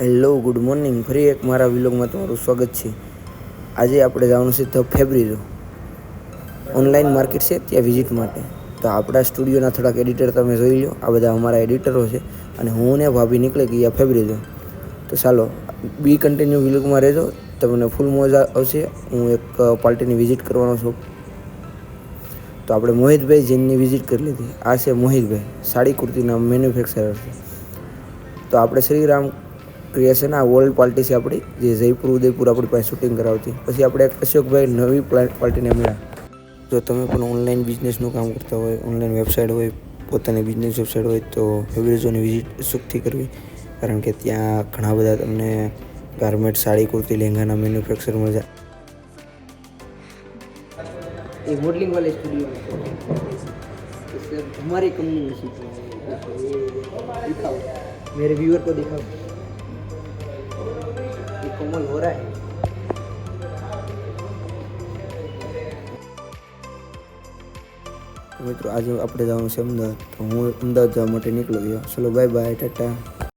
Hello, good morning. ફરી એક મારા વિલોગમાં તમારું સ્વાગત છે. આજે આપણે જવાનું છે ધ ફેબ્રિઝો ઓનલાઈન માર્કેટ છે, ત્યાં વિઝિટ માટે. તો આપણા સ્ટુડિયોના થોડાક એડિટર તમે જોઈ લો. આ બધા અમારા એડિટરો છે અને હું ને ભાભી નીકળી ગયા ફેબ્રિઝો. તો ચાલો બી કન્ટિન્યુ વિલોગમાં રહેજો, તમને ફૂલ મજા આવશે. હું એક પાર્ટીની વિઝિટ કરવાનો છું. તો આપણે મોહિતભાઈ જીનની વિઝિટ કરી લીધી. આ છે મોહિતભાઈ, સાડી કુર્તીના મેન્યુફેક્ચરર છે. તો આપણે શ્રીરામ ક્રિએશન આ વર્લ્ડ પાર્ટી છે આપણી, જે જયપુર ઉદયપુર આપણી પાસે શૂટિંગ કરાવતી. પછી આપણે અશોકભાઈ નવી પાર્ટીને મળ્યા. જો તમે પણ ઓનલાઈન બિઝનેસનું કામ કરતા હોય, ઓનલાઈન વેબસાઇટ હોય, પોતાની બિઝનેસ વેબસાઇટ હોય, તો ફેબ્રિઝોની વિઝિટ અચૂકથી કરવી, કારણ કે ત્યાં ઘણા બધા તમને ગારમેન્ટ, સાડી, કુર્તી, લહેંગાના મેન્યુફેક્ચર મળી જાય. ये मॉडलिंग वाले स्टूडियो में हमारी कंपनी में दिखाओ, मेरे व्यूअर को दिखाओ, ये कोमल हो रहा है. મિત્રો આજે આપણે જવાનું છે અમદાવાદ, તો હું અમદાવાદ જવા માટે નીકળી ગયો. ચલો બાય બાય, ટાટા.